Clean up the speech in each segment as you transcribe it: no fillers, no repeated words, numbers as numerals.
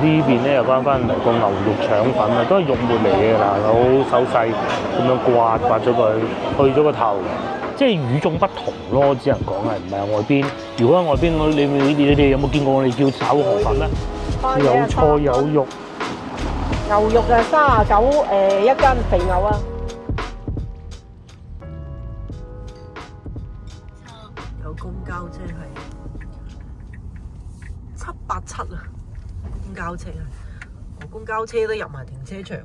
呢邊咧又翻嚟個牛肉腸粉啊，都係肉末嚟嘅嗱，好手細咁樣刮咗佢，去咗個頭，即係與眾不同咯，只能講係唔係外邊。如果喺外邊，你哋有冇見過我哋叫炒河粉咧？有菜有肉，牛肉就39一斤肥牛啊！有公交車係787啊！公交車啊，公交車都入埋停車場喎。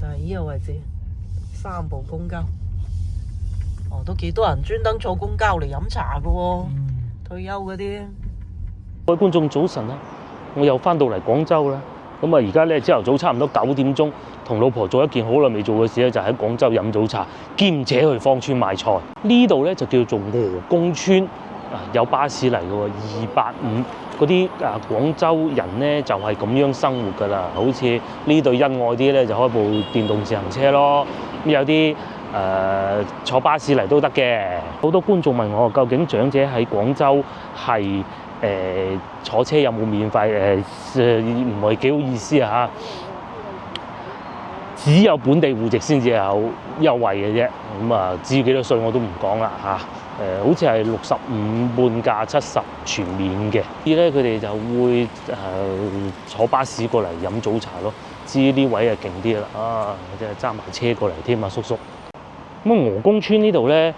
就係呢個位置，3部公交。都幾多人專登坐公交嚟飲茶㗎喎，退休嗰啲。各位觀眾早晨啦，我又翻到嚟廣州啦。咁啊，而家咧朝頭早差唔多9點鐘，同老婆做一件好耐未做嘅事咧，就喺廣州飲早茶，兼且去芳村買菜。呢度咧就叫做鵝公村，有巴士嚟嘅喎，285。嗰啲廣州人咧就係咁樣生活㗎啦，好似呢對恩愛啲咧就開部電動自行車咯。咁有啲坐巴士嚟都得嘅。好多觀眾問我，究竟長者喺廣州係坐車有冇免費？唔係幾好意思啊！只有本地戶籍先至有優惠嘅啫。咁啊，至於幾多歲我都唔講啦嚇。好似係65半價70全免嘅。啲咧佢哋就會坐巴士過嚟飲早茶咯。至於呢位啊勁啲啦，即係揸埋車過嚟添啊，叔叔。咁鵝公村呢度咧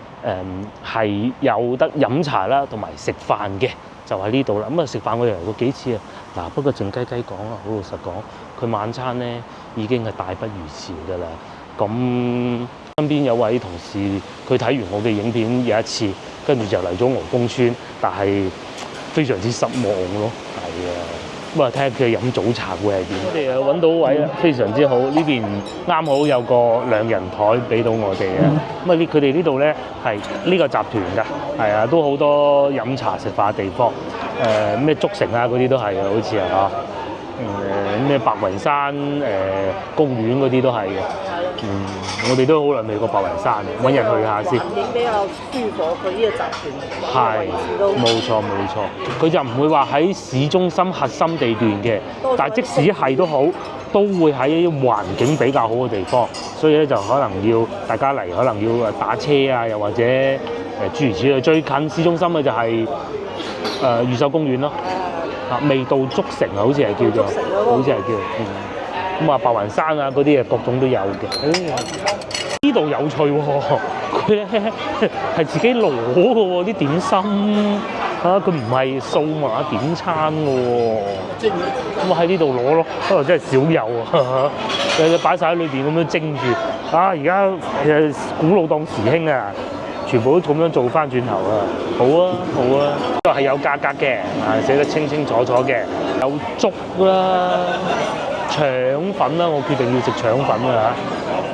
係有得飲茶啦，同埋食飯嘅，就喺呢度啦。咁啊食飯我哋嚟過幾次啊。嗱，不過靜雞雞講啊，好老實講，佢晚餐咧已經係大不如前㗎啦。咁身邊有位同事，佢睇完我嘅影片有一次，跟住就嚟咗鵝公村，但係非常之失望咯。係啊，咁啊睇下佢飲早茶會係點。我哋啊揾到位啦，非常之好。呢邊啱好有個2人台俾到我哋啊。咁啊佢哋呢度咧係呢個集團㗎，係啊，都好多飲茶食飯嘅地方。咩竹城啊嗰啲都係啊，好似係嚇。咩白雲山公園嗰啲都係嘅。我哋都好耐未過白雲山嘅，揾人去下先。環境比較舒服，佢呢個集團係冇錯，佢就唔會話喺市中心核心地段嘅，但係即使係都好，都會喺環境比較好嘅地方，所以咧就可能要大家嚟，可能要打車啊，又或者諸如此類。最近市中心嘅就係越秀公園咯。味道竹城啊，好似係叫做，好似係叫。咁啊，白雲山啊，嗰啲各種都有嘅。呢度有趣喎，佢咧係自己攞嘅喎啲點心，佢唔係數碼點餐嘅喎。咁啊喺呢度攞咯，不過真係少有啊，擺晒喺裏邊咁樣蒸住。而家古老當時興啊！全部都咁樣做翻轉頭啊！好啊，好啊，都係有價格嘅，寫得清清楚楚嘅，有粥啦、腸粉啦，我決定要食腸粉啊！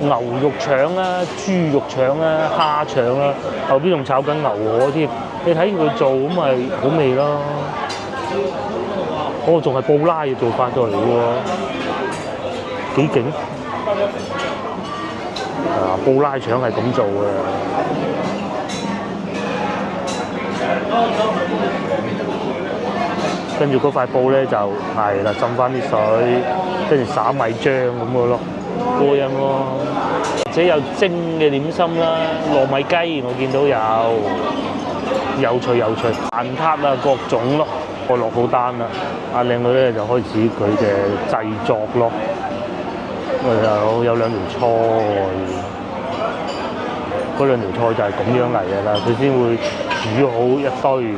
牛肉腸啦、豬肉腸啦、蝦腸啦，後邊仲炒緊牛河添，你睇佢做咁咪好味咯！仲係布拉嘅做法過嚟嘅喎，幾勁！布拉腸係咁做嘅。跟住嗰塊布咧就係啦，浸翻啲水，跟住撒米漿咁嘅咯，過癮喎！而且有蒸嘅點心啦，糯米雞我見到有趣，蛋撻啊各種咯。我落好單啦，阿靚女咧就開始佢嘅製作咯。有2條菜，嗰2條菜就係咁樣嚟嘅啦，佢先會煮好一堆，咁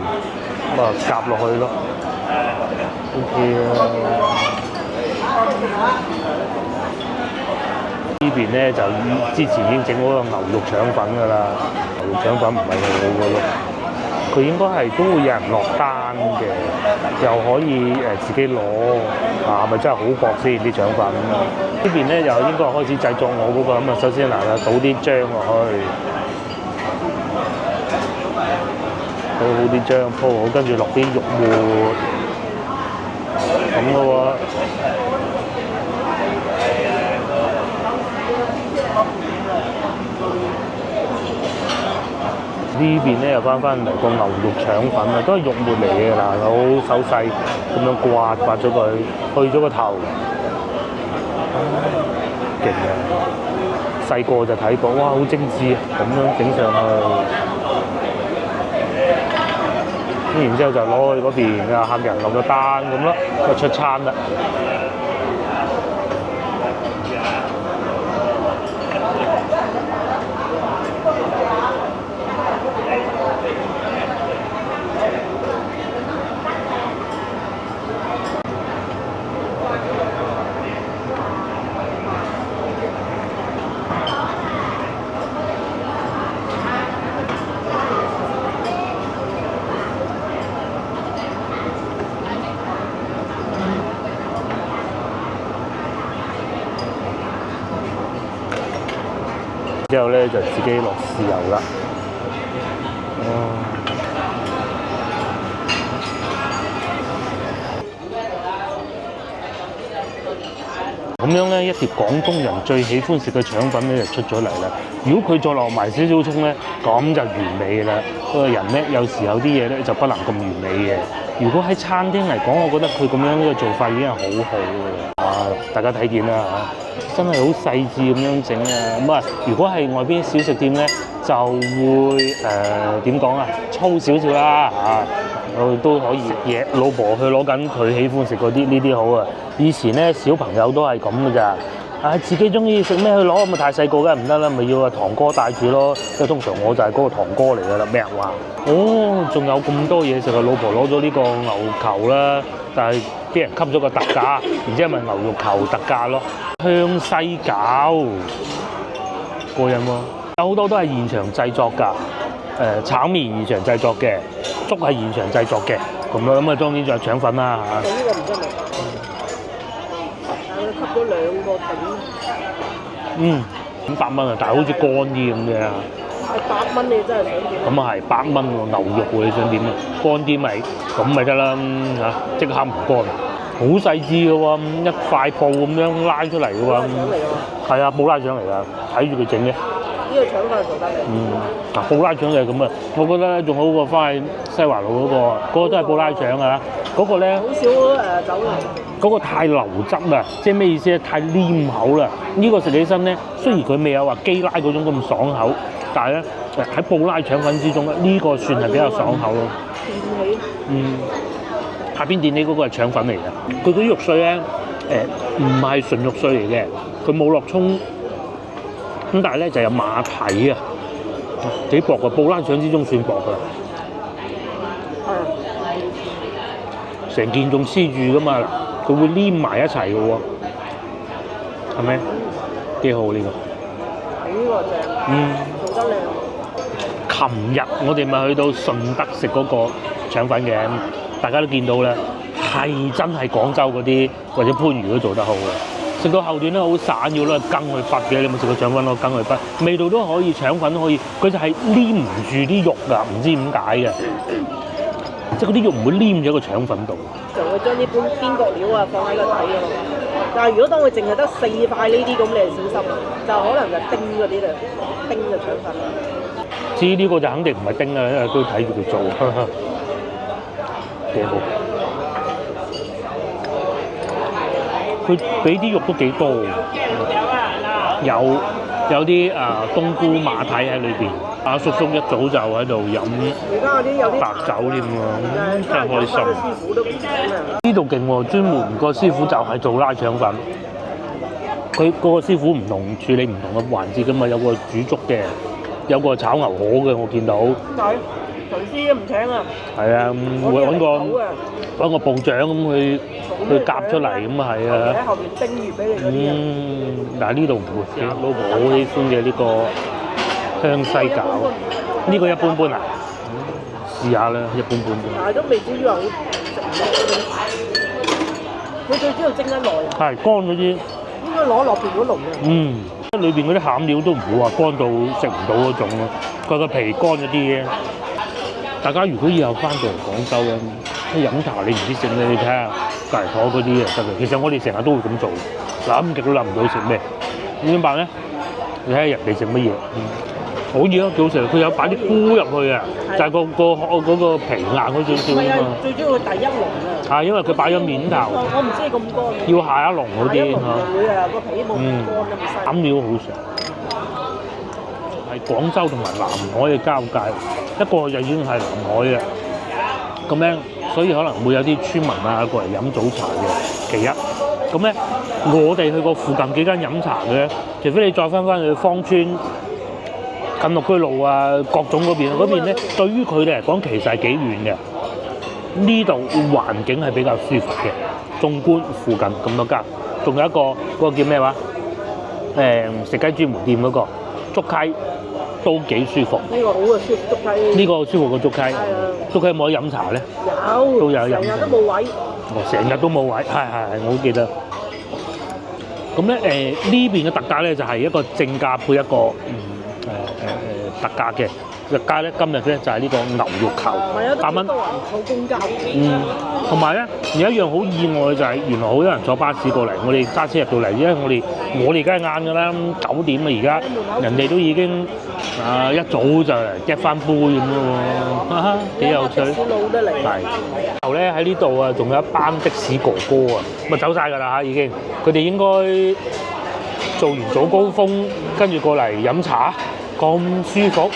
啊夾落去咯。OK 啊！呢邊咧就之前已經整好個牛肉腸粉㗎啦，牛肉腸粉唔係好嘅咯。佢應該係都會有人落單嘅，又可以自己攞，咪真係好薄先啲腸粉。呢邊咧又應該開始製作我嗰個，咁啊首先倒啲漿落去。倒好啲漿，鋪好，跟住落啲肉末，咁嘅喎。呢邊咧又翻嚟個牛肉腸粉啊，都係肉末嚟嘅嗱，好手細咁樣刮咗佢，去咗個頭，勁啊！細個就睇過，哇，好精緻啊，咁樣整上去。咁然之後就攞去嗰邊啊，客人落咗單咁咯，就出餐啦。之後咧就自己落豉油啦。咁樣咧，一碟廣東人最喜歡食嘅腸粉咧就出咗嚟啦。如果佢再落埋少少葱咧，咁就完美啦。不過人咧有時有啲嘢咧就不能咁完美嘅。如果喺餐廳嚟講，我覺得佢咁樣呢個做法已經係好好嘅。啊，大家睇見啦嚇，真係好細緻咁樣整啊！咁啊，如果係外邊小食店咧，就會點講啊，粗少少啦嚇。都可以食嘢，老婆去攞緊佢喜歡食嗰啲呢啲好啊！以前咧小朋友都係咁嘅咋，自己中意食咩去攞，咁啊太細個梗係唔得啦，咪要阿堂哥帶住咯。即係通常我就係嗰個堂哥嚟㗎啦，咩話？哦，仲有咁多嘢食啊！老婆攞咗呢個牛球啦，但係俾人吸咗個特價，然之後咪牛肉球特價咯。香西餃過癮喎，有好多都係現場製作㗎。炒麵現場製作嘅，粥係現場製作嘅，咁咯，咁啊當然仲有腸粉啦嚇。呢個唔得嚟，但係佢吸咗2個頂。500蚊啊，但係好似乾啲咁嘅。8蚊你真係想點？咁啊係8蚊喎，牛肉喎，你想點啊？乾啲咪咁咪得啦嚇，即刻唔乾，好細緻嘅喎，一塊布咁樣拉出嚟嘅喎。係啊，布拉腸嚟㗎，睇住佢整嘅。呢個腸粉做得嚟。布拉腸就係咁啊！我覺得仲好過翻去西華路嗰個，嗰個都係布拉腸啊！嗰個咧，好少酒樓。嗰個太流汁啦，即係咩意思咧？太黏口啦！呢個食起身咧，雖然佢未有話基拉嗰種咁爽口，但係咧喺布拉腸粉之中咧，呢個算係比較爽口咯。電起。下邊電起嗰個係腸粉嚟嘅，佢嗰啲肉碎咧唔係純肉碎嚟嘅，佢冇落葱。咁但係咧就有馬蹄啊，幾薄嘅，布拉腸之中算薄㗎。成件仲黐住㗎嘛，佢會黏埋一齊㗎喎，係咪？幾好呢個？呢個正。做得靚。琴日我哋咪去到順德食嗰個腸粉嘅，大家都見到啦，係真係廣州嗰啲或者番禺都做得好嘅。食到後段咧好散，要攞羹去筆嘅。你有冇食過腸粉攞羹去筆？味道都可以，腸粉都可以，佢就係黏唔住啲肉㗎，唔知點解嘅。即係嗰啲肉唔會黏咗喺個腸粉度。就會將啲邊角料啊放喺個底嗰度。但係如果當佢淨係得4塊呢啲咁，你係小心，就可能就叮嗰啲啦，叮嘅腸粉。至於呢個就肯定唔係叮啦，因為都睇住佢做，幾好。佢俾啲肉都幾多嘅，有啲冬菇馬蹄喺裏邊。阿叔叔一早就喺度飲白酒添喎，真係開心。師傅都唔請啊！呢度勁喎，專門個師傅就係做拉腸粉。佢個師傅唔同處理唔同嘅環節㗎嘛，有個煮粥嘅，有個炒牛河嘅，我見到。係，廚師都唔請啊！係啊，會揾個部長咁去夾出嚟咁啊，係啊！喺後邊叮住俾你。但係呢度唔會嘅，老婆好喜歡嘅呢個香西餃，呢個一般般啊，試下啦，一般般。但係都未至於話好食唔落嗰種。佢最主要蒸得耐。係乾咗啲。應該攞落邊嗰籠嘅。裏邊嗰啲餡料都唔會話乾到食唔到嗰種咯，佢個皮乾咗啲嘅。大家如果以後翻到嚟廣州咧，飲茶你唔知食咩，你睇下隔離枱嗰啲啊得嘅。其實我哋成日都會咁做，諗極都諗唔到食咩，點辦咧？你睇下人哋食乜嘢。好嘢啊，幾好食！佢有擺啲菇入去啊，就係個皮硬嗰少少啊嘛。最主要佢第一籠啊。係因為佢擺咗面頭。我唔知咁乾。要下一籠嗰啲嚇。會啊，個皮冇咁乾咁細。餡料好食。係廣州同埋南海嘅交界，一個就已經係南海嘅。咁咧，所以可能會有啲村民啊過嚟飲早茶嘅。其一，咁咧我哋去過附近幾間飲茶嘅，除非你再翻去芳村、近綠居路啊、各種嗰邊咧，對於佢哋嚟講其實係幾遠嘅。呢度環境係比較舒服嘅。縱觀附近咁多間，仲有一個嗰個叫咩話？食雞專門店嗰個竹溪都幾舒服。呢個好啊，舒服竹溪。呢個舒服過竹溪。竹溪有冇得飲茶咧？有。都有飲。成日都冇位。成日都冇位，係，我好記得。咁咧呢邊嘅特價咧就係一個正價配一個特價嘅。特價咧今日咧就係呢個牛肉球，8蚊。多人坐公交。同埋咧有一樣好意外嘅就係原來好多人坐巴士過嚟，我哋揸車入到嚟，因為我哋梗係晏㗎啦，9點啊而家，人哋都已經一早就夾翻杯咁咯喎，幾有趣。係。後咧喺呢度啊，仲有一班的士哥哥啊，咁啊走晒㗎啦嚇已經，佢哋應該做完早高峰，跟住過嚟飲茶，咁舒服。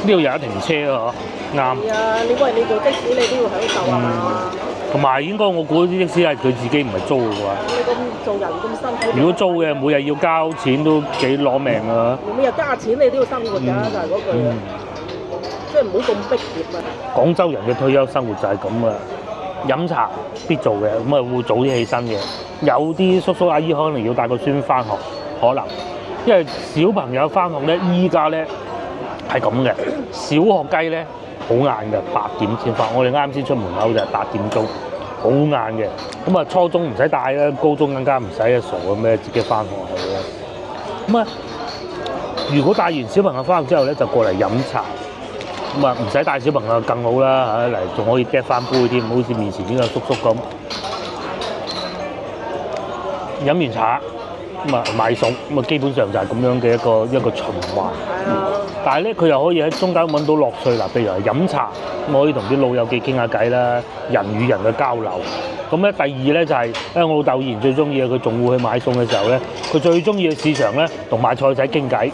呢度有得停車啊，嗬，啱。係啊，你喂你做的士你都要享受啊嘛。同埋應該我估啲的士係佢自己唔係租嘅喎。你咁做人咁辛苦。如果租嘅，每日要交錢都幾攞命啊！每日加錢你都要生活㗎，就係嗰句。即係唔好咁逼傑啊！廣州人嘅退休生活就係咁啊，飲茶必做嘅，咁啊會早啲起身嘅。有啲叔叔阿姨可能要帶個孫翻學，可能因為小朋友翻學咧，依家咧。係咁嘅，小學雞咧好晏嘅，8點先翻。我哋啱先出門口就係8點鐘，好晏嘅。咁啊，初中唔使帶啦，高中更加唔使啊，傻嘅咩？自己翻學去啦。咁啊，如果帶完小朋友翻學之後咧，就過嚟飲茶。咁啊，唔使帶小朋友更好啦嚇，嚟仲可以嗒翻杯添，好似面前呢個叔叔咁。飲完茶咁啊買餸，咁啊基本上就係咁樣嘅一個循環。但係咧，佢又可以喺中間揾到樂趣啦。譬如係飲茶，咁可以同啲老友記傾下偈啦，人與人嘅交流。咁咧，第二咧就係，我老豆以前最中意嘅，佢仲會去買餸嘅時候咧，佢最中意嘅市場咧，同買菜仔傾偈。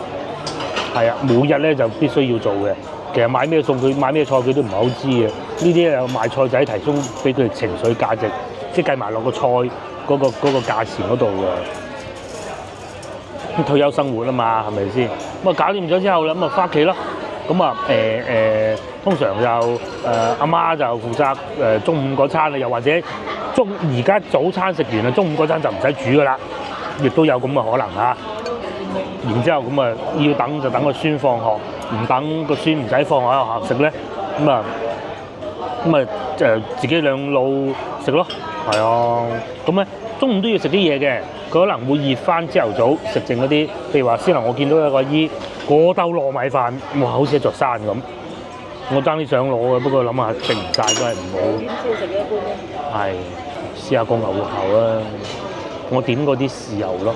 係啊，每日咧就必須要做嘅。其實買咩餸，佢買咩菜，佢都唔係好知嘅。呢啲咧賣菜仔提供俾佢哋情緒價值，即係計埋落個菜嗰個價錢嗰度嘅。退休生活啊嘛，係咪先？咁啊搞掂咗之後啦，咁啊翻屋企咯。咁啊通常就阿媽就負責中午嗰餐啊，又或者而家早餐食完啦，中午嗰餐就唔使煮噶啦，亦都有咁嘅可能嚇。然之後咁啊要等就等個孫放學，唔等個孫唔使放學喺學校食咧，咁啊自己兩老食咯，係啊，咁咧中午都要食啲嘢嘅。佢可能會熱翻朝頭早食剩嗰啲，譬如話先頭我見到有個姨嗰兜糯米飯，哇，好似一座山咁。我爭啲想攞嘅，不過諗下食唔晒都係唔好。點先食嘅一般咧？係試下個牛肉球啦，我點嗰啲豉油咯。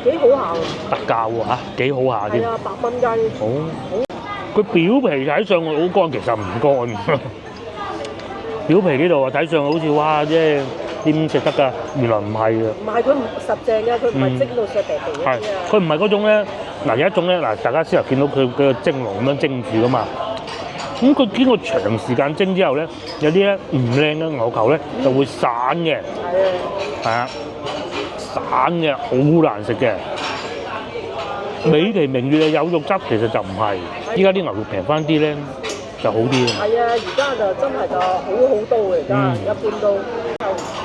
幾好下喎！特價喎嚇，幾好下添。係啊，8蚊雞。好。佢表皮睇上去好乾，其實唔乾。表皮呢度啊，睇上去好似哇，即係點食得㗎？原來唔係嘅。唔係佢唔實淨嘅，佢唔係蒸到削皮皮嗰啲啊。佢唔係嗰種咧，嗱有一種咧，嗱大家先頭見到佢嘅蒸籠咁樣蒸住㗎嘛。咁佢經過長時間蒸之後咧，有啲咧唔靚嘅牛球咧就會散嘅。係啊。散嘅，好難食嘅。美其名曰有肉汁，其實就唔係。依家啲牛肉平翻啲咧，就好啲。係啊，而家就真係就好多嘅，而家一般都。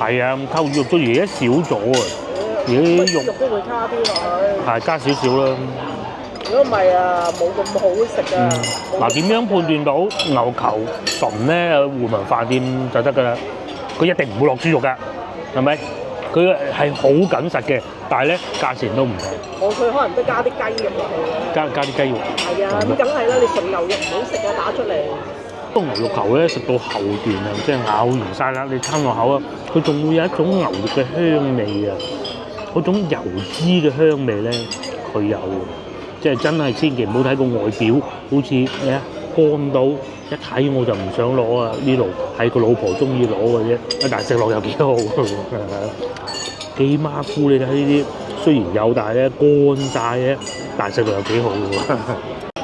係啊，扣肉都而家少咗啊，而家啲肉都會差啲落去。係加少少啦。如果唔係啊，冇咁好食啊。嗱，點樣判斷到牛球純咧？回民飯店就得㗎啦。佢一定唔會落豬肉㗎，係咪？佢係好緊實嘅，但係咧價錢都唔平。佢可能都加啲雞肉落去。加啲雞肉。係啊，咁梗係啦，你純牛肉唔好食啊，打出嚟。個牛肉球咧食到後段啊，即係咬完晒啦，你吞落口啊，佢仲會有一種牛肉嘅香味啊，嗰種油脂嘅香味咧，佢有。即係真係千祈唔好睇個外表，好似咩啊乾到一睇我就唔想攞啊！呢度係個老婆中意攞嘅啫，但係食落又幾好，幾馬虎你睇呢啲，雖然有但係咧乾晒嘅，但係食落又幾好嘅喎，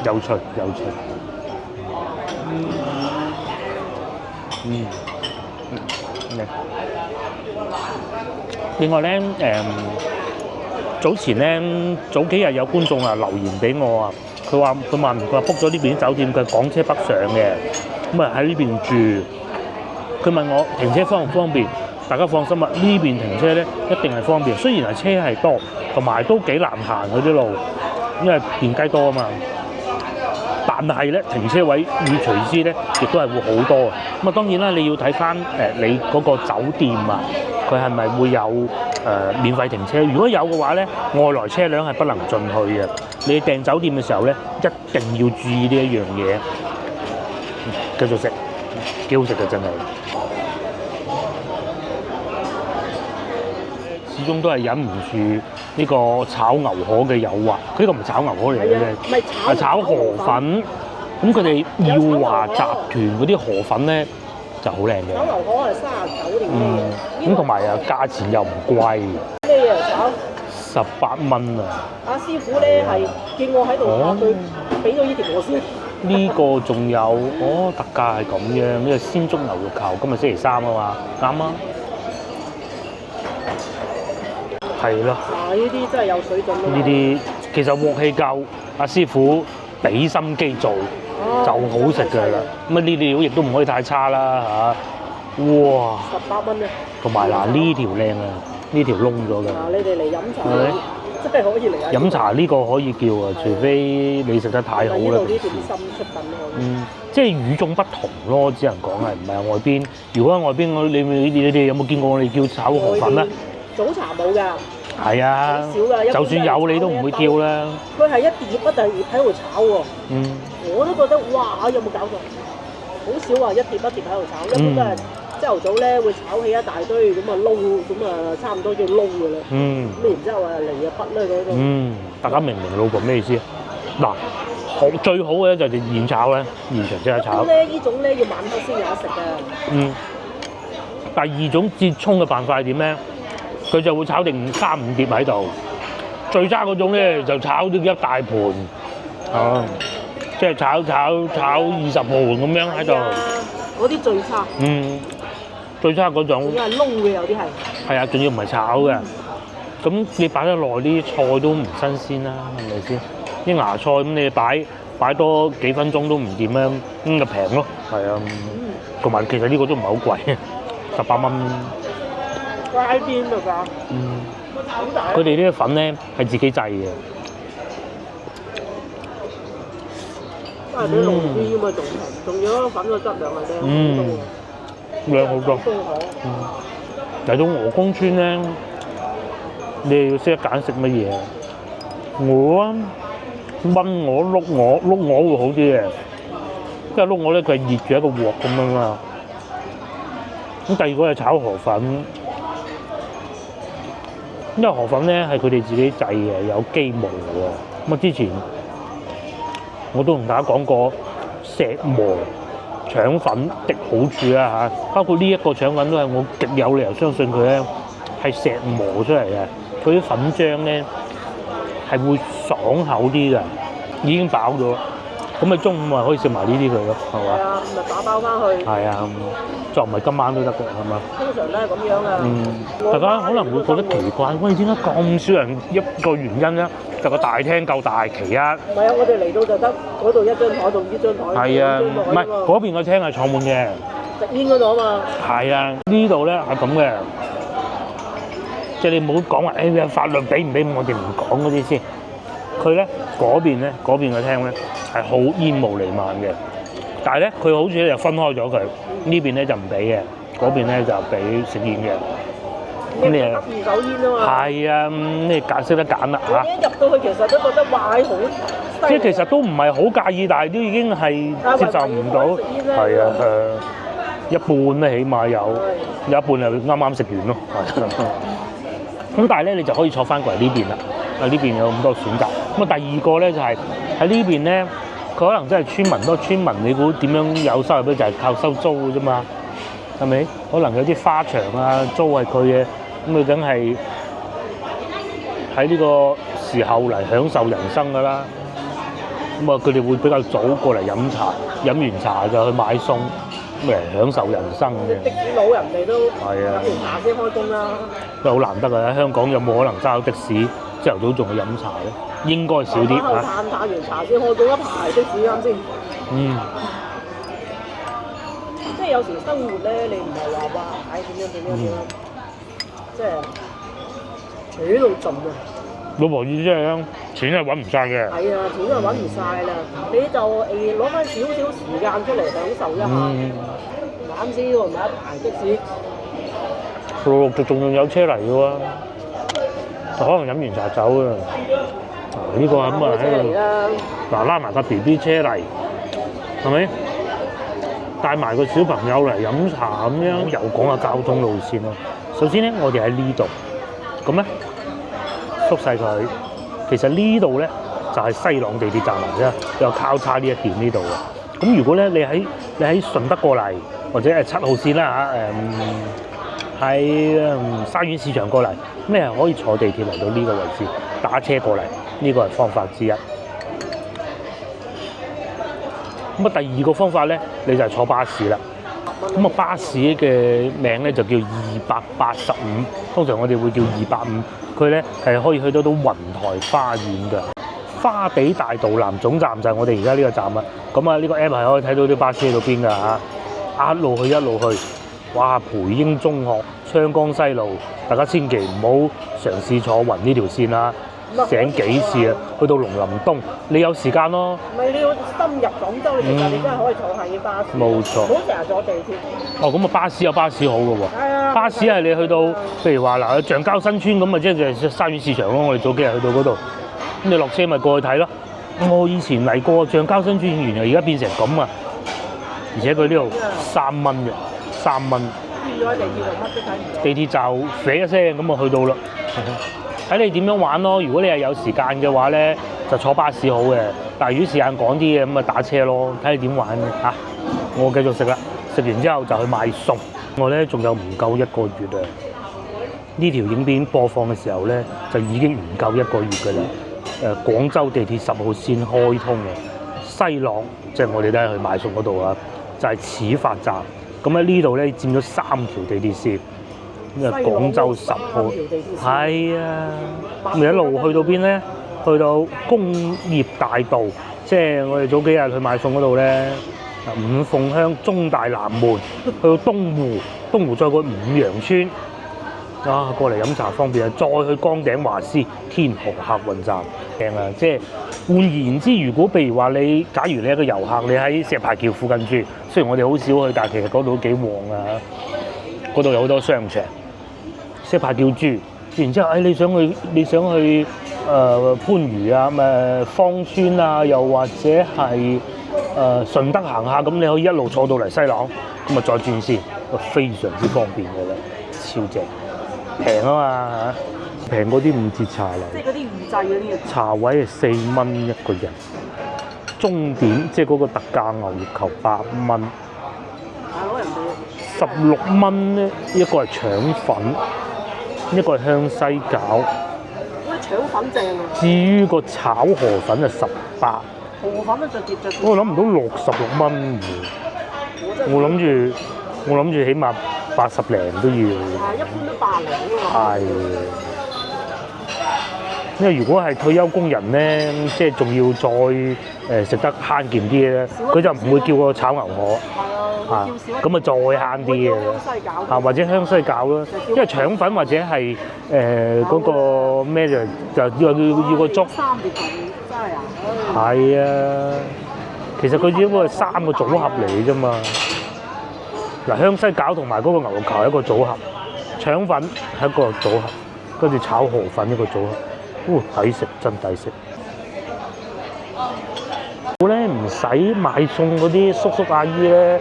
有趣有趣。另外咧早前咧早幾日有觀眾啊留言俾我啊，佢話 book 咗呢邊酒店嘅港車北上嘅，咁啊喺呢邊住。佢問我停車方唔方便？大家放心啊，呢邊停車咧一定係方便。雖然係車係多，同埋都幾難行嗰啲路，因為電雞多啊嘛。但係咧停車位與隨之咧亦都係會好多啊。咁啊當然啦，你要睇翻你嗰個酒店啊，佢係咪會有免費停車？如果有嘅話咧，外來車輛係不能進去嘅。你訂酒店嘅時候咧，一定要注意呢一樣嘢。繼續食，幾好食嘅真係。始終都係忍唔住呢個炒牛河嘅誘惑。佢呢個唔係炒牛河嚟嘅啫，係炒河粉。咁佢哋耀華集團嗰啲河粉咧就好靚嘅。炒牛河係39定咩？咁同埋啊價錢又唔貴。咩嘢炒？18蚊啊！阿師傅咧係見我喺度，佢俾咗呢條我先。呢個仲有特價係咁樣，呢個鮮竹牛肉球，今日星期3啊嘛，啱啊！係咯。呢啲真係有水準咯。呢啲其實鑊氣夠，阿師傅俾心機做就好食㗎啦。咁啊呢料亦都唔可以太差啦嚇。哇！18蚊啊！同埋嗱呢條靚啊，呢條燶咗㗎。你哋嚟飲茶真係可以嚟飲茶呢個可以叫啊，除非你食得太好啦。呢度啲點心出品即係與眾不同咯，只能講係唔係外邊。如果喺外邊，你哋有冇見過我哋叫炒河粉咧？早茶冇㗎。係啊，少㗎。就算有你都唔會叫啦。佢係一碟一碟喺度炒喎。我都覺得哇，有冇搞錯？好少話一碟一碟喺度炒，一般都係朝頭早咧會炒起一大堆咁啊撈，咁啊差唔多叫撈㗎啦。咁然之後啊嚟啊筆咧嗰度。大家明唔明老婆咩意思？嗱，最好嘅就係現炒咧，現場即刻炒。咧呢種咧要晚黑先有得食嘅。第二種折衷嘅辦法係點咧？佢就會炒定3、5碟喺度。最差嗰種咧就炒咗一大盤，即係炒20盤咁樣喺度。嗰啲最差。最差嗰種。仲要係燶嘅有啲係。係啊，仲要唔係炒嘅。咁你擺得耐啲菜都唔新鮮啦，係咪先？啲芽菜咁你擺多幾分鐘都唔掂咧，咁就平咯。係啊。同埋其實呢個都唔係好貴，18蚊。街邊度㗎。佢哋呢啲粉咧係自己製嘅。都係比濃啲㗎嘛，仲有粉嘅質量係靚好多。嚟到鵝公村咧，你係要識得揀食乜嘢。我炆鵝、碌鵝會好啲嘅，因為碌鵝咧佢係熱住一個鑊咁樣嘛。咁第二個係炒河粉，因為河粉咧係佢哋自己製嘅，有機磨喎。咁啊之前我都同大家講過石磨腸粉的好處啦嚇，包括呢一個腸粉都係我極有理由相信佢咧係石磨出嚟嘅，佢啲粉漿咧係會爽口啲嘅，已經飽咗。咁你中午咪可以食埋呢啲佢咯，係嘛？係啊，咪打包翻去。係啊，再唔係今晚都得嘅，係嘛？通常都係咁樣啊。大家可能會覺得奇怪，喂，點解咁少人？一個原因咧，就個大廳夠大，其一。唔係啊，我哋嚟到就得嗰度一張台同呢張台。係啊，唔係嗰邊個廳係坐滿嘅。食煙嗰度啊嘛。係啊，呢度咧係咁嘅，即係你唔好講話誒法律俾唔俾，我哋唔講嗰啲先。佢咧嗰邊個廳咧係好煙霧瀰漫嘅，但係咧佢好似咧就分開咗佢，呢邊咧就唔俾嘅，嗰邊咧就俾食煙嘅。咁你二手煙啊嘛。係啊，你識得揀啦嚇。一入到去其實都覺得哇好，即係其實都唔係好介意，但係都已經係接受唔到。係啊，一半咧起碼有一半係啱啱食完咯。咁但係咧你就可以坐翻過嚟呢邊啦，呢邊有咁多選擇。咁啊，第二個咧就係喺呢邊咧，佢可能真係村民多，村民你估點樣有收入咧？就係靠收租嘅啫嘛，係咪？可能有啲花場啊，租係佢嘅，咁佢梗係喺呢個時候嚟享受人生㗎啦。咁啊，佢哋會比較早過嚟飲茶，飲完茶就去買餸，咁嚟享受人生嘅。的士佬人哋都係啊，飲完茶先開工啦。都好難得㗎！香港有冇可能揸的士朝頭早仲去飲茶咧？應該少啲嚇。嘆完茶先開工，一排的士啱先。嗯。即係有時生活咧，你唔係話哇，唉點樣，即係扯到盡啊！老婆意思係錢係揾唔晒嘅。係啊，錢都係揾唔晒啦，你就攞翻少少時間出嚟享受一下。啱先喎，唔係一排的士。陸陸續續仲有車嚟嘅喎，就可能飲完茶走啊！呢個咁啊喺度嗱拉埋個 BB 車嚟，係咪？帶埋個小朋友嚟飲茶咁樣，又講下交通路線咯。首先咧，我哋喺呢度，咁咧縮細佢。其實呢度咧就係西朗地鐵站嚟啫，有交叉呢一點呢度嘅。咁如果咧你喺順德過嚟，或者係7號線啦嚇，喺沙苑市場過嚟，咁你係可以坐地鐵嚟到呢個位置，打車過嚟，呢個係方法之一。咁啊，第二個方法咧，你就係坐巴士啦。咁啊，巴士嘅名咧就叫285，通常我哋會叫250。佢咧係可以去到雲台花園嘅花地大道南總站，就係我哋而家呢個站啦。咁啊，呢個 app 係可以睇到啲巴士去到邊㗎嚇，一路去一路去。哇！培英中學、昌江西路，大家千祈唔好嘗試坐暈呢條線啦。醒幾次啊？去到龍林東，你有時間咯。唔係你要深入廣州，其實你真係可以坐下啲巴士。冇錯。唔好成日坐地鐵。哦，咁啊，巴士有巴士好嘅喎。係啊。巴士係你去到，譬如話嗱，橡膠新村咁啊，即係沙苑市場咯。我哋早幾日去到嗰度，咁你落車咪過去睇咯。我以前嚟過橡膠新村，原來而家變成咁啊！而且佢呢度3蚊嘅，3蚊。變咗喺地鐵度乜都睇唔到。地鐵就啡一聲咁啊，去到啦。睇你點樣玩咯。如果你係有時間嘅話咧，就坐巴士好嘅。但係如果時間趕啲嘅，咁啊打車咯。睇你點玩嚇。我繼續食啦，食完之後就去買餸。我咧仲有唔夠1個月啊！呢條影片播放嘅時候咧，就已經唔夠1個月㗎啦。廣州地鐵10號線開通嘅西朗，即係我哋都係去買餸嗰度啊，就係始發站。咁喺呢度咧佔咗3條地鐵線。咁啊，廣州10號係啊，咁一路去到邊咧？去到工業大道，即係我哋早幾日去買餸嗰度咧。五鳳鄉、中大南門，去到東湖，東湖再過五羊村，啊，過嚟飲茶方便啊！再去江頂華師天河客運站，正啊！即係換言之，如果譬如話你，假如你係一個遊客，你喺石牌橋附近住，雖然我哋好少去，但係其實嗰度都幾旺啊！嗰度有好多商場。石牌橋住然之後，你想去番禺啊、芳村啊，又或者係順德行下，咁你可以一路坐到嚟西朗，咁啊再轉線，非常之方便嘅啦，超正，平啊嘛嚇，平嗰啲5折茶樓，即係嗰啲預製嗰啲嘅茶位係4蚊一個人，鐘點即係嗰個特價牛肉球8蚊，大佬人哋16蚊咧，一個係腸粉。一個係香西餃，嗰啲腸粉正啊！至於個炒河粉就18，河粉都就跌。我諗唔到66蚊喎，我諗住起碼80零都要。係一般都80零㗎嘛。係，因為如果係退休工人咧，即係仲要再食得慳儉啲咧，佢就唔會叫個炒牛河。啊，咁啊再慳啲嘅，啊或者香西餃咯，因為腸粉或者係嗰個咩就要個粥。3碟真係啊！係啊，其實佢只不過係3個組合嚟啫嘛。嗱，香西餃同埋嗰個牛肉球係一個組合，腸粉係一個組合，跟住炒河粉一個組合，抵食真抵食。我咧唔使買餸嗰啲叔叔阿姨咧，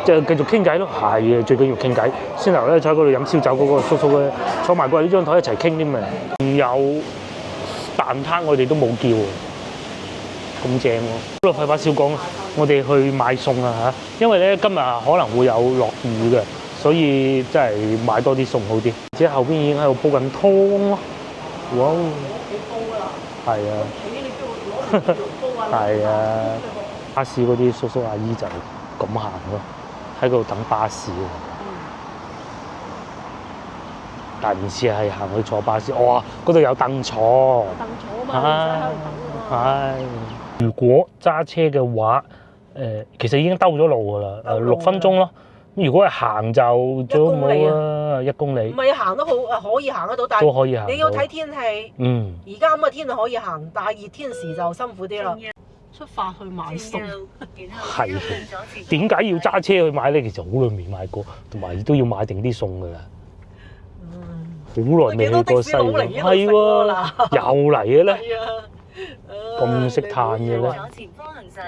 就繼續傾偈咯。係啊，最緊要傾偈。先頭咧坐喺嗰度飲燒酒嗰個叔叔咧，坐埋過嚟呢張台一齊傾添啊。仲有蛋撻我哋都冇叫喎，咁正喎。好啦，廢話少講，我哋去買餸啊嚇，因為咧今日可能會有落雨嘅，所以真係買多啲餸好啲。而且後邊已經喺度煲緊湯咯，哇！係啊，係啊，巴士嗰啲叔叔阿姨就咁行咯，喺度等巴士。但唔似係行去坐巴士，哇！嗰度有凳坐，凳坐啊嘛，唔使喺度等啊嘛。如果揸車嘅話，其實已經兜咗路㗎啦，6分鐘咯。如果係行就最好冇啦，1公里。唔係行得好，可以行得到，但都可以行到。你要睇天氣。嗯。而家咁嘅天可以行，但係熱天時就辛苦啲啦。出發去買餸，係。點解要揸車去買咧？其實好耐未買過，同埋都要買定啲餸㗎啦。好耐未去過西貢，係喎，又嚟嘅咧，咁識嘆嘅咧。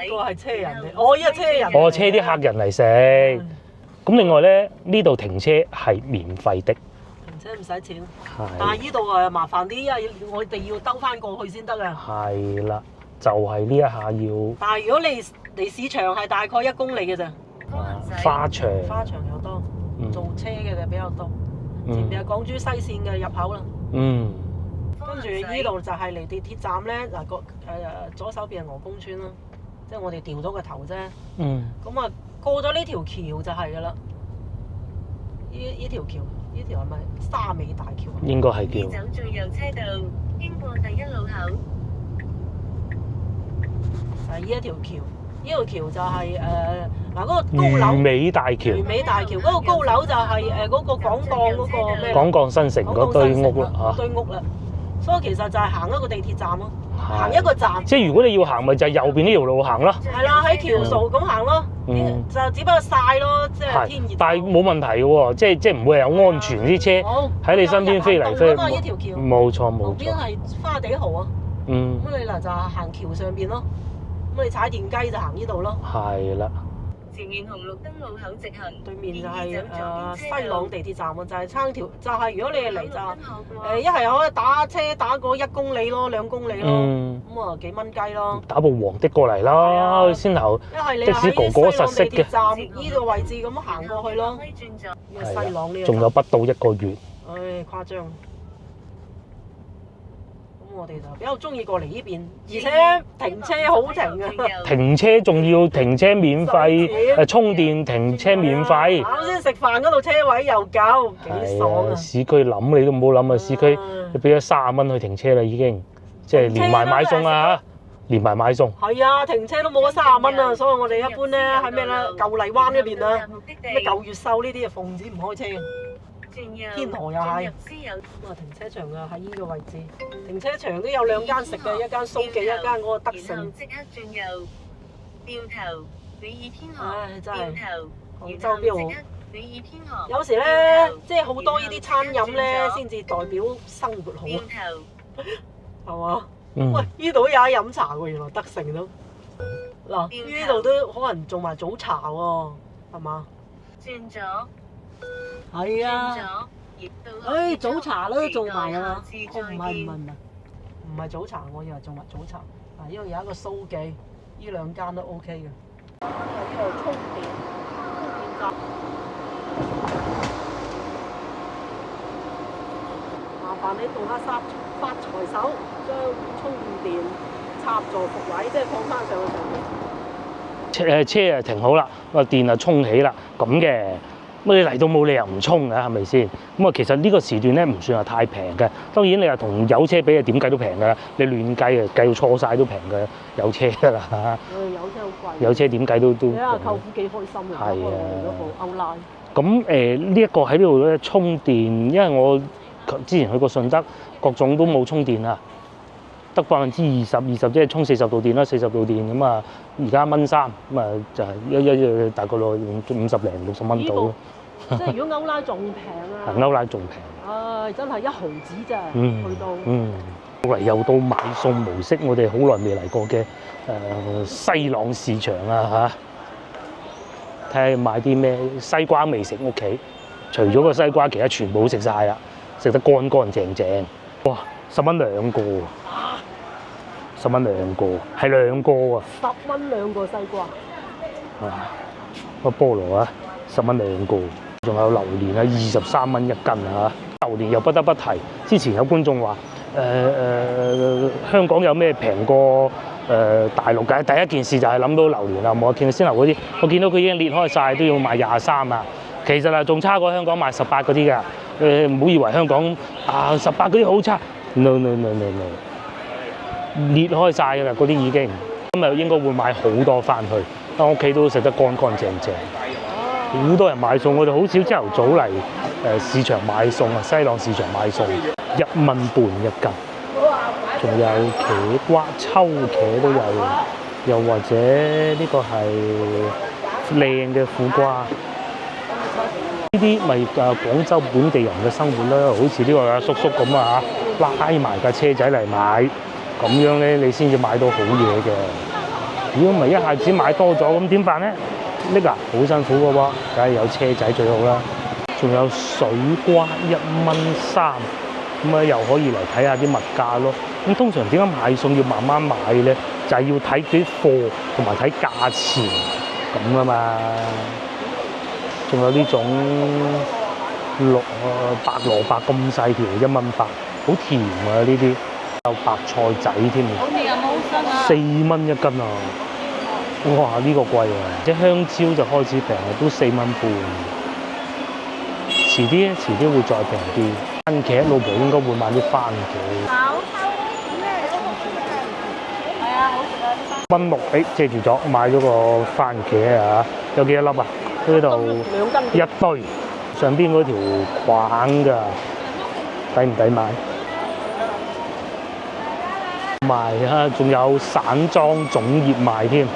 個係車人嚟，我依個車人。我車啲客人嚟食。咁另外咧，呢度停車係免費的。停車唔使錢。係。但係呢度誒麻煩啲，因為我哋要兜翻過去先得啊。係啦，就係呢一下要。但係如果你離市場係大概1公里嘅咋。花場。花場又多，做車嘅就比較多。前面係港珠西線嘅入口啦。嗯。跟住呢度就係離地鐵站咧，嗱左手邊係鵝公村啦，即係我哋掉咗個頭啫。嗯。咁啊，過咗呢條橋就係㗎啦。呢條橋，呢條係咪沙尾大橋？應該係叫。走最右車道，經過第1路口。就係呢一條橋。呢條橋就係嗱嗰個高樓，魚尾大橋。魚尾大橋嗰個高樓就係嗰個廣鋼嗰個咩？廣鋼新城嗰堆屋啦嚇。堆屋啦，所以其實就係行一個地鐵站咯，行一個站。即係如果你要行，咪就係右邊呢條路行咯。係啦，喺橋數咁行咯，就只不過曬咯，即係天熱。但係冇問題嘅喎，即係唔會有安全啲車喺你身邊飛嚟飛去。呢條橋。冇錯冇錯。邊係花地豪啊？咁你嗱就行橋上邊咯。咁你踩電雞就行呢度咯。係啦。前面紅綠燈路口直行。對面就係西朗地鐵站啊，就係撐條，就係如果你係嚟就一係可以打車打個1公里咯，2公里咯，咁啊幾蚊雞咯。打部黃的過嚟啦，先頭的士哥哥實識嘅。站呢個位置咁行過去咯。西朗呢？仲有不到1個月。唉，誇張。我哋就比較中意過嚟呢邊，而且停車好停啊！停車仲要停車免費，充電停車免費。啱先食飯嗰度車位又夠，幾爽啊！市區諗你都唔好諗啊！市區你俾咗30蚊去停車啦，已經即係連埋買餸啊嚇，連埋買餸。係啊，停車都冇咗30蚊啊！所以我哋一般咧喺咩咧舊荔灣嗰邊啊，咩舊越秀呢啲啊，奉旨唔開車嘅。天河又係，咁啊停車場啊喺呢個位置，停車場都有2間食嘅，一間蘇記，一間嗰個德盛。即刻轉右，掉頭，李爾天河。唉，真係廣州標。李爾天河。有時咧，即係好多呢啲餐飲咧，先至代表生活好啊。係嘛？喂，呢度都有得飲茶喎，原來德盛都。嗱，呢度都可能做埋早茶喎，係嘛？轉咗。係啊，誒早茶都做埋啊！唔係早茶，我以為做埋早茶。嗱，呢度有一個蘇記，呢2間都 OK 嘅。呢度充電站，麻煩你動下發財手，將充電插座伏位，即係放翻上去上面。車啊停好啦，個電啊充起啦，咁嘅。咁你嚟到冇理由唔充嘅，係咪先？咁啊，其實呢個時段咧唔算係太平嘅。當然你話同有車比啊，點計都平㗎啦。你亂計啊，計到錯晒都平嘅，有車㗎啦嚇。有車好貴。有車點計都。你睇下舅父幾開心啊！係啊。嗰部歐拉。咁呢一個喺呢度咧充電，因為我之前去過順德，各種都冇充電啊，得20%，即係充40度電啦，40度電咁啊。而家1.3蚊，咁啊就係一大概落50零60蚊到咯。即係如果歐拉仲平啊！歐拉仲平。唉，真係1毫子咋，去到。嚟又到買餸模式，我哋好耐未嚟過嘅西朗市場啊嚇！睇下買啲咩西瓜未食屋企，除咗個西瓜，其他全部都食晒啦，食得乾乾淨淨。哇！10蚊2個。10蚊兩個，係兩個啊！ 10蚊兩個西瓜。個菠蘿啊，10蚊兩個，仲有榴蓮啊，23蚊一斤啊！榴蓮又不得不提，之前有觀眾話香港有咩平過大陸嘅？第一件事就係諗到榴蓮啦，冇啊！見鮮牛嗰啲，我見到佢已經裂開晒，都要賣23啊！其實啊，仲差過香港賣18嗰啲㗎。唔好以為香港18嗰啲好差 ，no， 裂開晒㗎啦，嗰啲已經。今日應該會買好多翻去，喺屋企都食得乾乾淨淨。好多人買餸，我哋好少朝頭早嚟市場買餸啊，西朗市場買餸，1蚊半一斤。仲有茄瓜、秋茄都有，又或者呢個係靚嘅苦瓜。呢啲咪廣州本地人嘅生活啦，好似呢個阿叔叔咁啊嚇，拉埋架車仔嚟買，咁樣咧你先至買到好嘢嘅。如果唔係一下子買多咗，咁點辦咧？呢個好辛苦嘅喎，梗係有車仔最好啦。仲有水瓜1蚊3，咁啊又可以嚟睇下啲物價咯。咁通常點解買餸要慢慢買咧？就係要睇啲貨同埋睇價錢咁啊嘛。仲有呢種白蘿蔔咁細條，1蚊8，好甜啊！呢啲有白菜仔添，4蚊一斤啊！哇，呢個貴啊！即香蕉就開始平啦，都4蚊半。遲啲會再平啲。番茄老婆應該會買啲番茄。1蚊6，借住咗買咗個番茄啊！有幾多粒啊？呢度一堆，上邊嗰條框㗎，抵唔抵買？賣啊！仲有散裝粽葉賣添。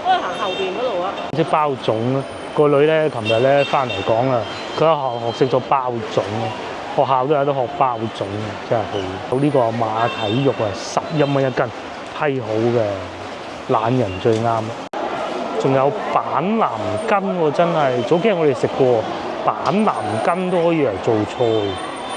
都係行後邊嗰度啊！即包粽啊！個女咧，琴日咧翻嚟講啊，佢喺學識咗包粽啊，學校都有得學包粽啊，真係好。到呢個馬蹄肉啊，11蚊一斤，批好嘅，懶人最啱啦。仲有板藍根喎，真係早幾日我哋食過板藍根都可以嚟做菜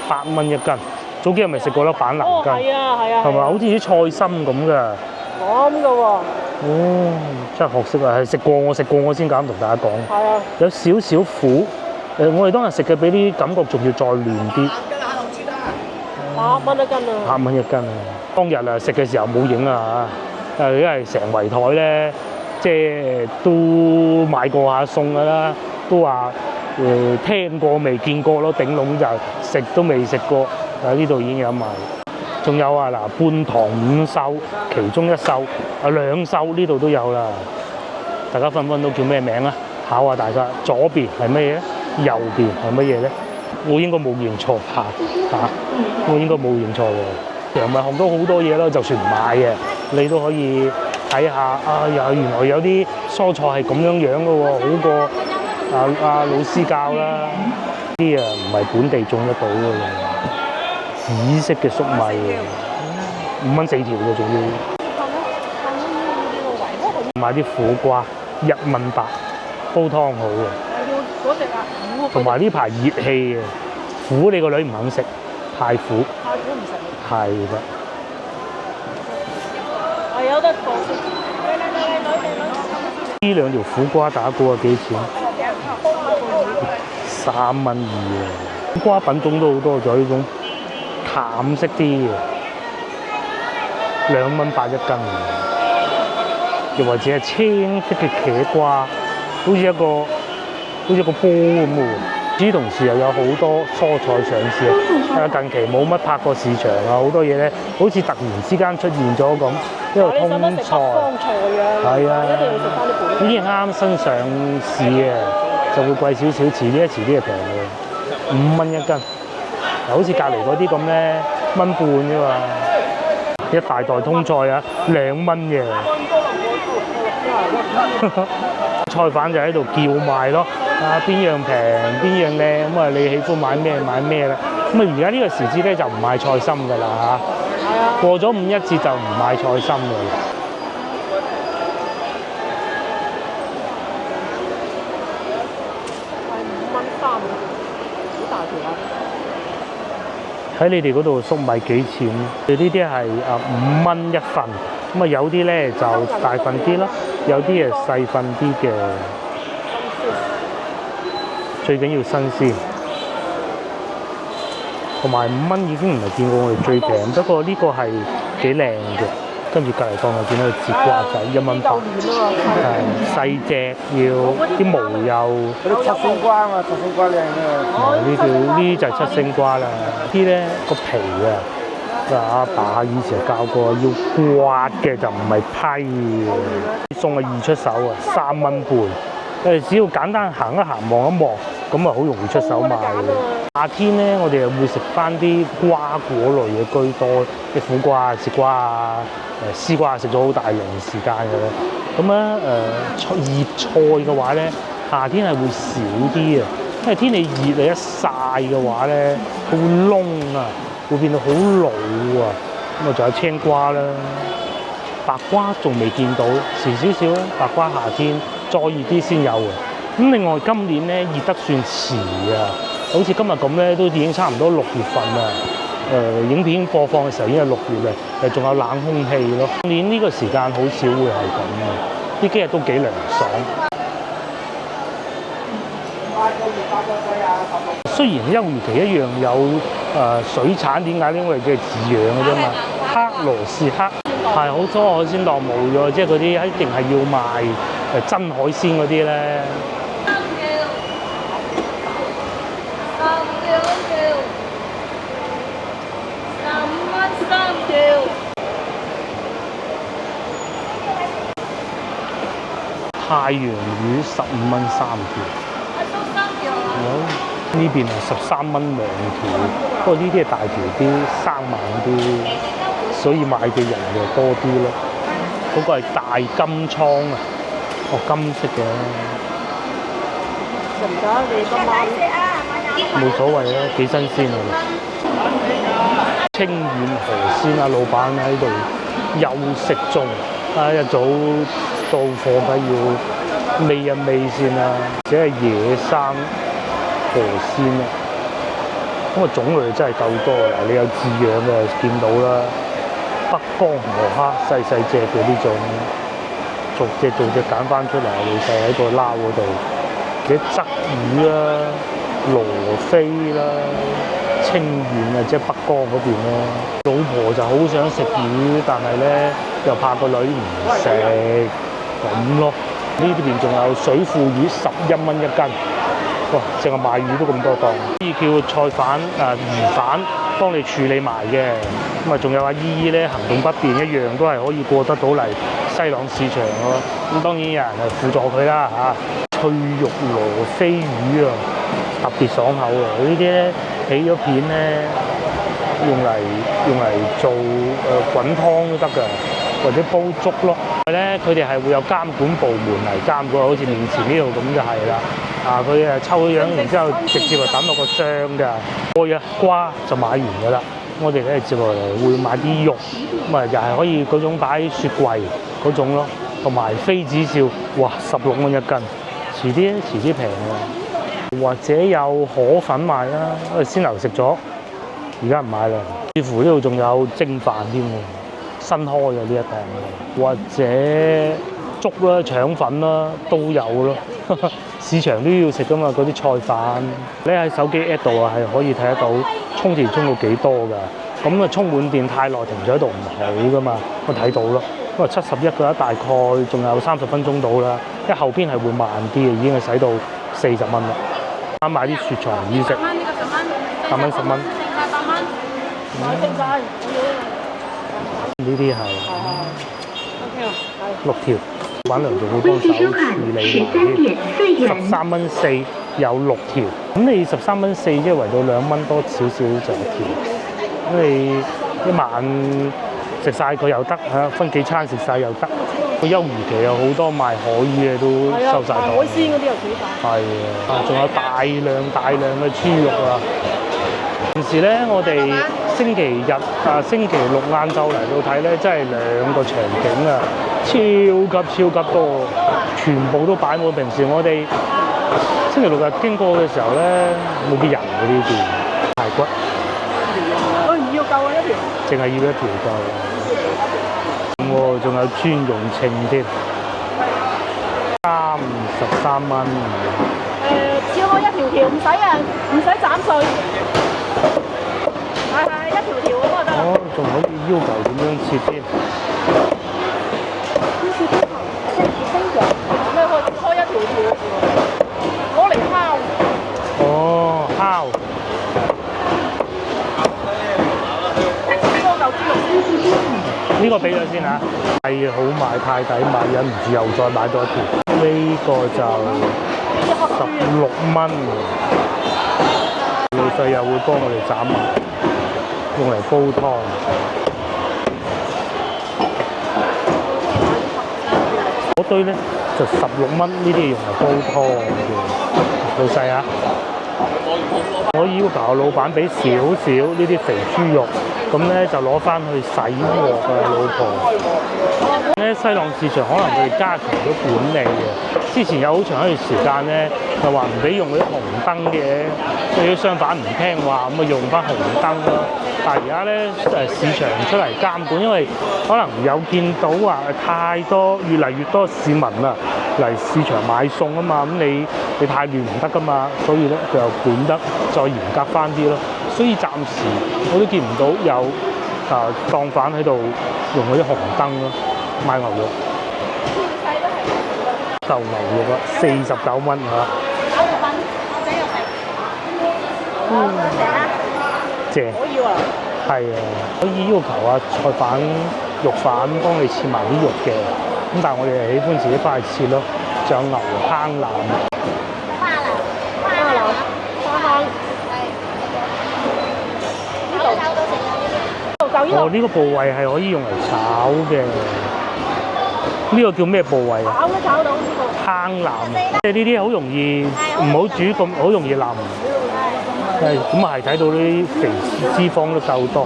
，8蚊一斤。早幾日咪食過啦板藍根，係啊，係咪？好似啲菜心咁㗎。咁㗎喎。哦，真係學識啊！係食過，我先敢同大家講。係啊。有少少苦，我哋當日食嘅比啲感覺仲要再嫩啲。8蚊一斤啊！8蚊一斤啊！當日啊食嘅時候冇影啊嚇，因為成圍台咧。即係都買過下餸㗎啦，都話聽過未見過咯，頂籠就食都未食過，呢度已經有賣。仲有啊嗱，半糖5秀，其中1秀2秀呢度都有啦。大家分到叫咩名啊？考下大家，左邊係乜嘢咧？右邊係乜嘢咧？我應該冇認錯嚇，我應該冇認錯喎。又咪學到好多嘢咯，就算唔買嘅，你都可以。睇下啊，原來有啲蔬菜係咁樣樣嘅喎，好過老師教啦。啲唔係本地種得到嘅喎，紫色嘅粟米，5蚊4條嘅仲要。買啲苦瓜1蚊8，煲湯好嘅。嗰隻啊，同埋呢排熱氣啊，苦你個女唔肯食，太苦。太苦唔食。係㗎。有得放。呢兩條苦瓜打估啊幾錢？3蚊2啊！苦瓜品種都好多，仲有呢種淡色啲嘅，2蚊8一斤。又或者係青色嘅茄瓜，好似一個波咁嘅喎。與此同時又有好多蔬菜上市啊！近期冇乜拍過市場啊，好多嘢咧，好似突然之間出現咗咁。因為通菜，係啊，一定要食翻啲本。已經啱新上市嘅，就會貴少少，遲啲就平嘅，5蚊一斤。好似隔離嗰啲咁咧，1蚊半啫嘛。一大袋通菜啊，2蚊嘅。菜販就喺度叫賣咯，邊樣平邊樣靚，咁啊你喜歡買咩買咩啦。咁啊而家呢個時節咧就唔賣菜心㗎啦嚇。過咗5·1節就唔賣菜心㗎啦。係5蚊3，好大條啊！喺你哋嗰度粟米幾錢？你呢啲係5蚊1份，咁啊有啲咧就大份啲咯，有啲係細份啲嘅，最緊要新鮮。同埋5蚊已經唔係見過我哋最平，不過呢個係幾靚嘅。跟住隔離檔又見到個節瓜仔1蚊8，細隻要啲毛又。嗰啲七星瓜嘛，七星瓜靚啊！呢就係七星瓜啦。啲咧個皮啊，阿爸以前教過，要刮嘅就唔係批嘅。餸啊易出手啊，3蚊半。只要簡單行一行望一望，咁啊好容易出手賣嘅。夏天咧，我哋又會食翻啲瓜果類嘅居多，啲苦瓜啊、節瓜啊、絲瓜食咗好大輪時間嘅咧。咁葉菜嘅話咧，夏天係會少啲啊，因為天氣熱啊，一曬嘅話咧，佢會燶啊，會變到好老啊。咁啊，仲有青瓜啦，白瓜仲未見到，遲少少啦。白瓜夏天再熱啲先有啊。咁另外今年咧熱得算遲啊。好似今日咁咧，都已經差唔多6月份啦。影片播放嘅時候已經係6月啦，仲有冷空氣咯。今年呢個時間好少會係咁嘅，呢幾日都幾涼爽。雖然休漁期一樣有水產，點解咧？因為佢係自養嘅啫嘛。黑羅氏黑係好多海鮮檔冇咗，即係嗰啲一定係要賣真海鮮嗰啲咧。太陽魚15蚊3條，呢邊係13蚊2條，不過呢啲係大條啲、生猛啲，所以買嘅人就多啲咯。嗰個係大金倉啊，金色嘅。唔得，你今晚冇所謂啊，幾新鮮啊！清遠河鮮啊，老闆喺度休息中，一早到貨梗要煨一煨先啦，或者係野生河鮮啊，咁啊種類真係夠多啦！你有飼養嘅見到啦，北江河蝦細細隻嘅呢種，逐隻揀翻出嚟，老細喺個撈嗰度，或者鯽魚啦、羅非啦、清遠啊，即係北江嗰邊咧。老婆就好想食魚，但係咧又怕個女唔食咁咯。呢邊仲有水庫魚11蚊1斤，哇！淨係賣魚都咁多檔，可以叫菜販魚販幫你處理埋嘅。咁啊，仲有阿姨姨咧行動不便，一樣都係可以過得到嚟西朗市場咯。咁當然有人係輔助佢啦嚇。脆肉羅非魚啊，特別爽口啊！呢啲咧起咗片咧，用嚟做滾湯都得㗎，或者煲粥咯。咧佢哋係會有監管部門嚟監管，好似面前呢度咁就係啦。佢抽咗樣，然之後直接就抌落個箱㗎。開啊瓜就買完㗎啦。我哋咧接落嚟會買啲肉，咁啊又係可以嗰種擺雪櫃嗰種咯，同埋妃子笑，哇16蚊1斤。遲啲平喎，或者有河粉賣啦，因為先頭食咗，而家唔買啦。似乎呢度仲有蒸飯添喎，新開嘅呢一檔，或者粥啦、腸粉啦都有咯。市場都要食噶嘛，嗰啲菜飯。你喺手機 app 度啊，係可以睇得到充電充到幾多㗎。咁啊，充滿電太耐停咗喺度唔好㗎嘛，我睇到咯。因為71嘅話，大概仲有30分鐘到啦。因為後邊係會慢啲嘅，已經係使到40蚊啦。啱買啲雪藏魚食，8蚊10蚊。呢啲係6條，老闆娘仲會幫手處理埋添。13蚊4有6條，咁你13蚊4即係圍到2蚊多少少就一條。咁你一晚食晒佢又得嚇，分幾餐食晒又得。個休漁期有好多賣海魚嘅都收晒檔。海鮮嗰啲又幾大。係啊，仲有大量嘅豬肉啊！平時咧，我哋星期日星期六晏晝嚟到睇咧，真係2個場景啊，超級多，全部都擺滿。平時我哋星期六日經過嘅時候咧，冇啲人嘅呢邊排骨。要夠啊一條，淨係要1條夠。喎，仲有專用稱添，33蚊。切開一條條，唔使啊，唔使斬碎。係一條條咁就得啦。哦，仲可以要求點樣切添？你可以切開一條條，攞嚟烤。哦，烤。呢個俾咗先嚇，係好買太抵買，忍唔住又再買多一條。呢個就16蚊，老細又會幫我哋斬埋，用嚟煲湯。嗰堆咧就16蚊，呢啲係用嚟煲湯嘅。老細啊，我要求老闆俾少少呢啲肥豬肉。咁咧就攞翻去洗鑊啊，老婆。咧西朗市場可能佢哋加強咗管理嘅。之前有好長一段時間咧，就話唔俾用嗰啲紅燈嘅，即係啲商販唔聽話，咁啊用翻紅燈咯。但係而家咧市場出嚟監管，因為可能有見到話太多越嚟越多市民啊嚟市場買餸啊嘛，咁你太亂唔得噶嘛，所以咧佢又管得再嚴格翻啲咯。所以暫時我都見唔到有檔販喺度用嗰啲紅燈咯，賣牛肉。嚿牛肉啊，49蚊嚇。正。可以喎。係啊，可以要求啊菜販、肉販幫你切埋啲肉嘅，咁但係我哋係喜歡自己翻去切咯。仲有牛坑腩。哦，呢個部位係可以用嚟炒嘅。呢個叫咩部位啊？炒都炒到呢個。坑腩，即係呢啲好容易唔好煮咁，好容易腍。係咁啊，係睇到啲肥脂肪都夠多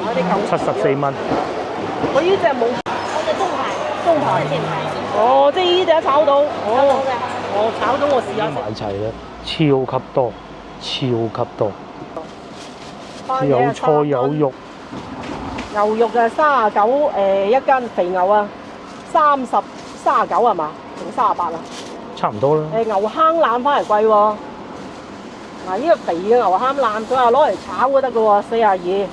，74蚊。我呢隻冇。我隻中排先係。哦，即係呢隻炒到。我炒到我試下食。買齊啦，超級多，超級多。有菜有肉。牛肉就39一斤，肥牛啊39係嘛？定38啊？差唔多啦。牛坑腩翻嚟貴喎。嗱，呢個肥嘅牛坑腩，佢話攞嚟炒都得嘅喎，42。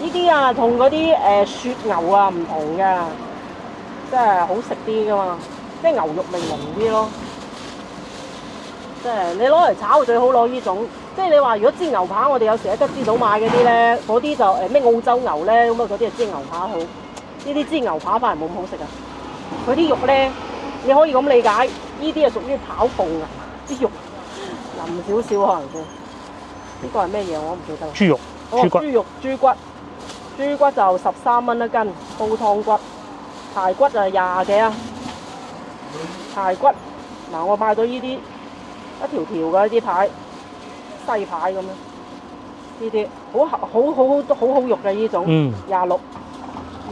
呢啲啊，同嗰啲雪牛啊唔同嘅，即係好食啲㗎嘛，即係牛肉味濃啲咯。即係你攞嚟炒最好攞呢種。即係你話如果煎牛扒，我哋有時喺吉之島買嗰啲咧，嗰啲就咩澳洲牛咧，咁啊嗰啲係煎牛扒好。呢啲煎牛扒反而冇咁好食啊！佢啲肉咧，你可以咁理解，呢啲係屬於跑步啊，啲肉腍少少可能先。呢個係咩嘢我唔記得啦。豬肉、豬骨。豬肉、豬骨就13蚊一斤，煲湯骨。排骨就20幾啊。排骨嗱，我買到呢啲一條條嘅呢啲排。西排咁樣，呢啲好肉嘅呢種，26，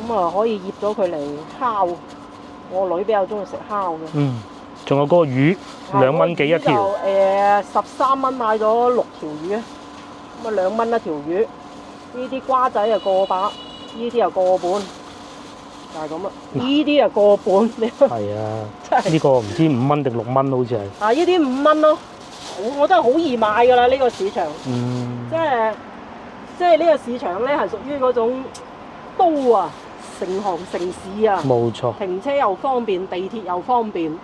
咁啊可以醃咗佢嚟烤。我女比較中意食烤嘅。仲有嗰個魚，2蚊幾一條。13蚊買咗6條魚，咁啊2蚊一條魚。呢啲瓜仔啊個把，呢啲啊個半，就係咁啦。呢啲啊個半，你係啊，呢個唔知5蚊定6蚊好似係。啊！呢啲5蚊咯。我真係好易買㗎啦！呢個市場，即係呢個市場咧係屬於嗰種都啊，成行成市啊，冇錯，停車又方便，地鐵又方便，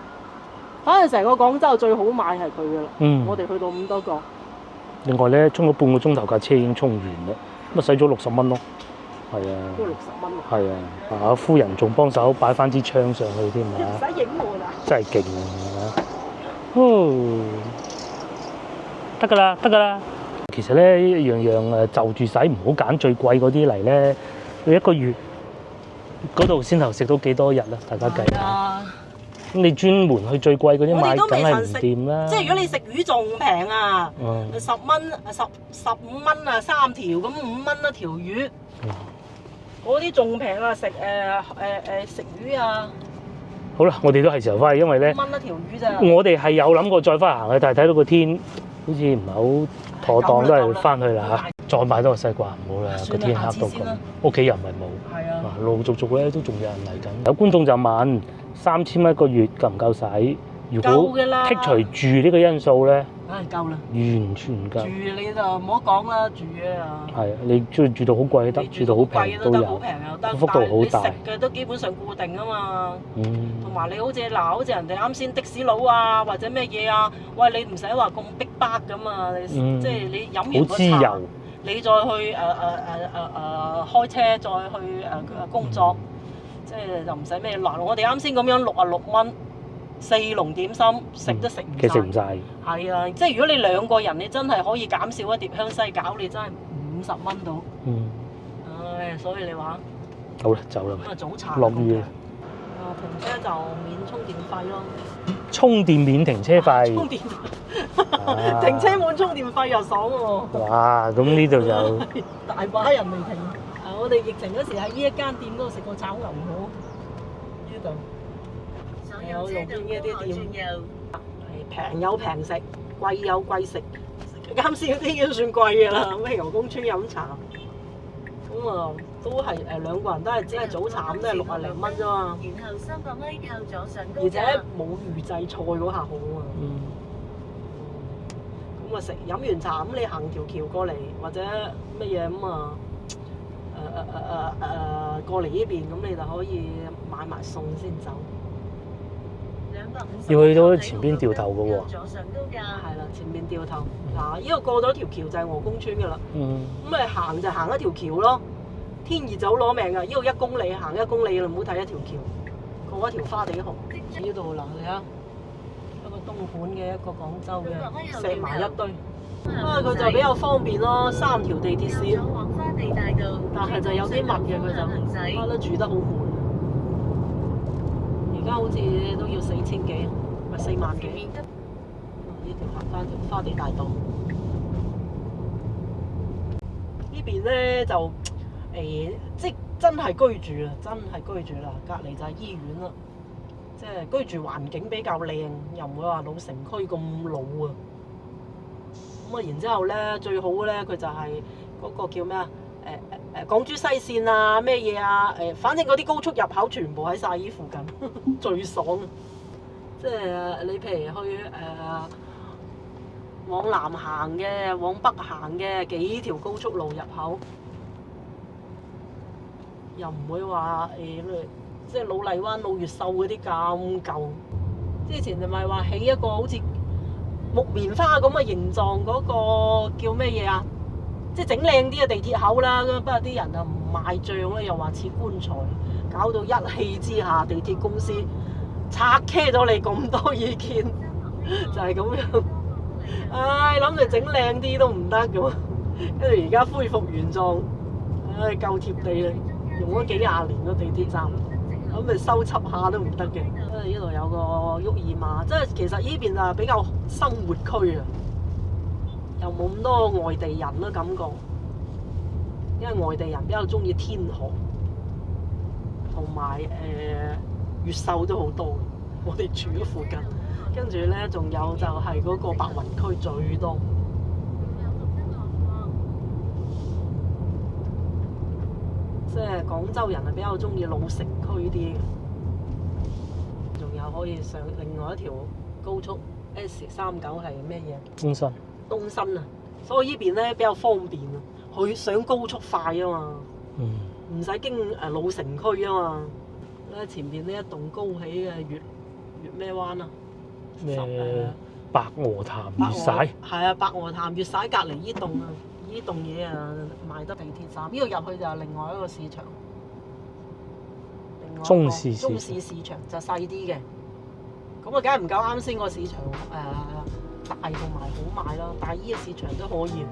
反正成個廣州最好買係佢㗎啦。我哋去到咁多個。另外咧，衝咗半個鐘頭架車已經衝完啦，咁啊使咗60蚊咯。係啊。都60蚊。係啊，啊夫人仲幫手擺翻支槍上去添啊！唔使影我啦。真係勁啊！得㗎啦，得㗎啦。其實咧，樣樣就住使，唔好揀最貴嗰啲嚟咧。你1個月嗰度先頭食到幾多日啦？大家計下。咁你專門去最貴嗰啲買，梗係唔掂啦。即係如果你食魚仲平啊，10蚊、15蚊啊3條，咁5蚊一條魚。嗰啲仲平啊，食魚啊。好啦，我哋都係時候翻去，因為咧，5蚊一條魚咋。我哋係有諗過再翻行去，但係睇到個天好似唔係好妥當，都係翻去啦嚇。再買多個西瓜唔好啦，個天黑到咁，屋企人咪冇。係啊，陸陸續續咧都仲有人嚟緊。有觀眾就問：3000一個月夠唔夠使？如果夠嘅啦剔除住呢個因素咧，梗係夠啦。完全唔住夠。你就唔好講啦，住啊。係啊，你住到好貴得，住到好平都好有，平又得，幅度好大。但係你食嘅都基本上固定啊嘛。嗯，同埋你好似好似人哋啱先的士佬啊，或者咩嘢啊，喂你唔使話咁逼迫咁啊，你即係你飲完好個茶自由。你再去開車再去工作，即係就唔使咩嗱。我哋啱先咁樣66蚊4籠點心食都食唔其實食唔晒。晒。係啊，即係如果你2個人，你真係可以減少一碟香西餃，你真係50蚊到。嗯，唉，所以你話好啦，走啦。咁啊早茶落雨啦。停車就免充電費咯。充電免停車費。充電停車滿充電費又爽喎。哇！咁呢度就大把人未停。我哋疫情嗰時喺呢一間店嗰度食過炒牛河，呢度有路邊嘅啲店，係平有平食，貴有貴食。啱先嗰啲已經算貴嘅啦，咩牛公村飲茶，咁啊都係2個人都係只係早茶咁都係60零蚊啫嘛。然後300米靠左上高而且冇預製菜嗰下好啊。咁啊飲完茶咁你行條橋過嚟或者乜嘢咁啊過嚟呢邊咁你就可以買埋餸先走。要去到前邊掉頭嘅喎。係啦，前面掉頭嗱，呢個過咗條橋就係鵝公村㗎啦。咁你行就行一條橋咯。天熱就好攞命㗎，呢度1公里行1公里啦，唔好睇一條橋，過一條花地河。呢度嗱你睇，一個東莞嘅一個廣州嘅石埋一堆。佢就比較方便咯，3條地鐵線，但係就有啲密嘅佢就，都住得好滿。而家好似都要4000幾，咪4萬幾。呢條行翻條花地大道，呢邊咧就即真係居住啦，真係居住啦。隔離就係醫院啦，即係居住環境比較靚，又唔會話老城區咁老啊。咁啊，然之後咧最好咧，佢就係嗰個叫咩啊？港珠西線啊，咩嘢啊？反正嗰啲高速入口全部喺晒依附近，最爽啊！即係你譬如去往南行嘅、往北行嘅幾條高速路入口，又唔會話即係老荔灣、老越秀嗰啲咁舊。之前就咪話起一個好似木棉花咁嘅形狀嗰個叫咩嘢啊？即係整靚啲嘅地鐵口啦，不過啲人又唔賣帳咧，又話似棺材，搞到一氣之下，地鐵公司拆 K 咗你咁多意見，就係咁樣。唉，諗住整靚啲都唔得咁，跟住而家恢復原狀，唉夠貼地啦，用咗幾廿年個地鐵站，咁咪修葺下都唔得嘅。呢度有個沃爾瑪，即係其實呢邊啊比較生活區啊。又冇咁多外地人咯，感覺，因為外地人比較中意天河，同埋越秀都好多。我哋住咗附近，跟住咧仲有就係嗰個白雲區最多。即係廣州人係比較中意老城區啲嘅，仲有可以上另外一條高速 S39係咩嘢？中心。東新啊，所以呢邊咧比較方便啊，去上高速快啊嘛，唔使經老城區啊嘛。咧前邊呢一棟高起嘅粵咩灣啊？咩白鵝潭粵璽？係啊，白鵝潭粵璽隔離呢棟啊，呢棟嘢啊賣得地鐵站，呢度入去就係另外一個市場，中市市場就細啲嘅，咁啊梗係唔夠啱先個市場大同埋好賣咯，但係呢個市場都可以。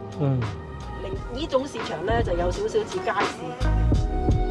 另呢種市場咧就有少少似街市。